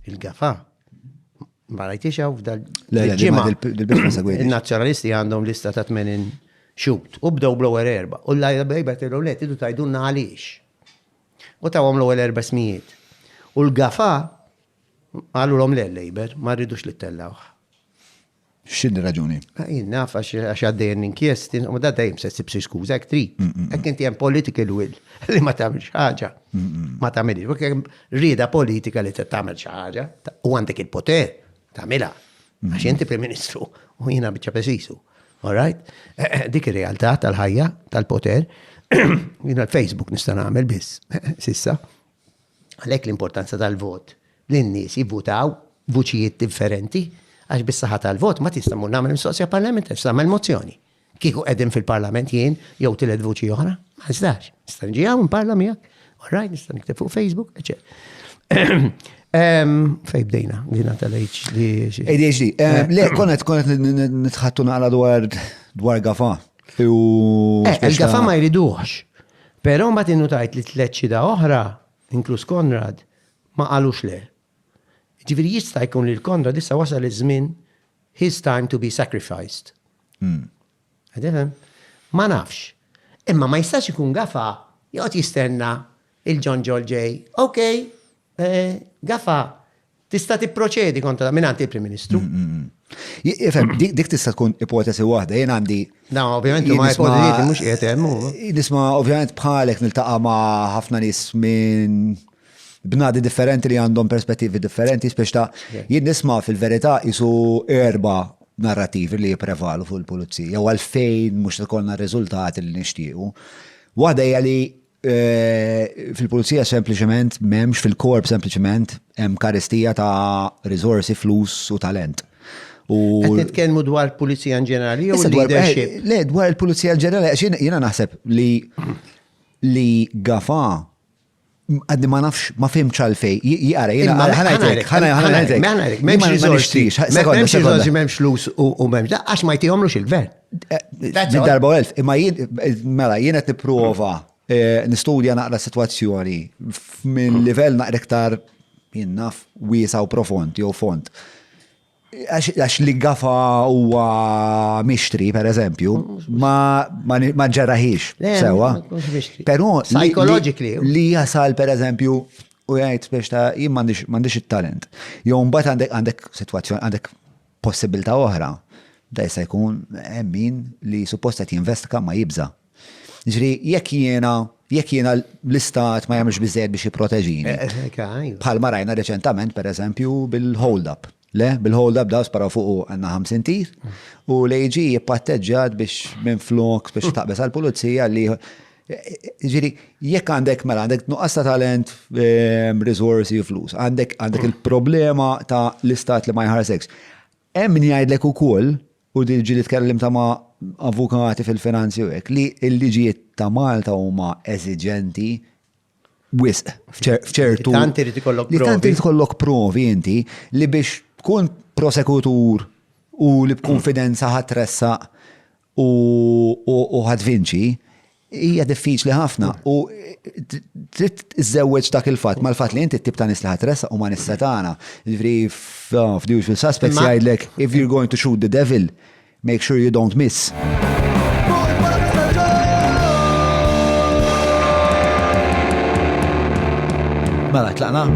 il-gafa. Ma rajtix hawn L-ġimgħa dil-biċċa segwejt. Il-nazzjonalisti għandhom lista ta' 80 xut. U bdew bl-ewwel erba'. U l-lajba tilu le tidu tajdunna għaliex. U tawhom l-ewwel 400. U l-gafa għalulhom l-Labor ma rridux li tellawh. X'inhi raġuni? Naf għax għaddejn inkjesti, u da dejjem se ssib xi skuża hekk trid. Hekk inti hemm political will li ma tagħmilx ħaġa. Ma tagħmilx. Hekk hemm rieda politika li tagħmel xi ħaġa u għandek il-poter tagħmilha. Għax inti Prim Ministru u jiena biċċa preżisu. All right? Dik ir-realtà tal-ħajja tal-poter. Jiena l-Facebook nista' nagħmel biss sissa. Għalhekk l-importanza tal-vot. L-nies jivvutaw vuċijiet differenti għax bis-saħħa tal-vot ma tista' mmur nagħmel mistoqsija parlamentari, tagħmel mozzjoni. Kieku qegħdin fil-Parlament jien jew tielet vuċi oħra, ma nistax. Nista' nġi hawn nparla miegħek. All right, nista' nikteb fuq Facebook, Fej bdejna, dina tal-ADHD. Le, konet nitħattu naqra dwar gafa. Il-gafa ma jriduħx. Pero mbagħad innutajt li tleċċida oħra, inkluż Konrad, ma qalux le. Ġifieri jista' jkun li l-Konrad issa wasal iż-żmien his time to be sacrificed. Għadefhem? Ma nafx. Imma ma jistax ikun gafa jgħod jistenna il-John Joel J. Okay, gafa, tista' tipproċedi kontra da minant il-Prim Ministru. Ifhem, dik tista' tkun ipotesi waħda, jien għandi. No, ovvjament ma ipotezi mhux qiegħed hemm. Nisma' ovvjament bħalek niltaqa' ma' ħafna nies minn bnadi differenti li għandhom perspettivi differenti, speċta jien nisma' fil-verità isu erba' narrativi li jipprevalu fuq il-pulizija, jew għalfejn mhux ikollna r-riżultati li nixtiequ. Waħda hija li fil-pulizija sempliċement m'hemmx fil-korp sempliċement hemm karistija ta' riżorsi, flus u talent. Qed nitkellmu dwar pulizija in ġenerali jew leadership? Le, dwar il-pulizija ġenerali għax jiena naħseb li gafa għaddi ma nafx, ma fimx għalfej. Jgħara, jgħara, ħanajtek. Memx rizorsi, memx flus u memx, għax ma jtijomlux il-gvern. Darba u elf, imma jien qed nipprova nistudja naqra situazzjoni minn livell naqra iktar jinnaf wiesa u profond, jew font. Għax li gafa huwa mixtri, per eżempju, ma ġarraħiex, sewa. Pero li jasal, per eżempju, u jgħid biex ta' jien m'għandix it-talent. Jew mbagħad għandek situazzjoni, għandek possibilità oħra. Da jista' jkun hemm min li suppost qed jinvestiga ma jibża. Ġri, jekk jiena l-istat ma jagħmilx biżżejjed biex jipproteġini. Bħalma rajna reċentament, per eżempju, bil-hold-up. Le, bil-hold-up da sparaw fuq għanna 50 tir u l-AG jippatteġġad biex minn flok biex taqbes għal-pulizija li ġiri, jekk għandek mela, għandek nuqqas ta' talent, resorsi u flus, għandek il-problema ta' l-istat li ma jħarsekx. Hemm min jgħidlek ukoll u ġili tkellim ta' ma' avukati fil-finanzi u hekk li l-liġijiet ta' Malta huma eżiġenti wisq f'ċertu. Tanti li tkollok provi inti li biex tkun prosekutur u li b'konfidenza ħatressa u ħadvinċi hija diffiċli ħafna u trid iżewweġ dak il-fatt mal-fatt li inti tip ta' nies li ħatressa u ma nissetana. Ġifieri f'usual suspects jgħidlek if you're going to shoot the devil, make sure you don't miss. Mela, tlaqna?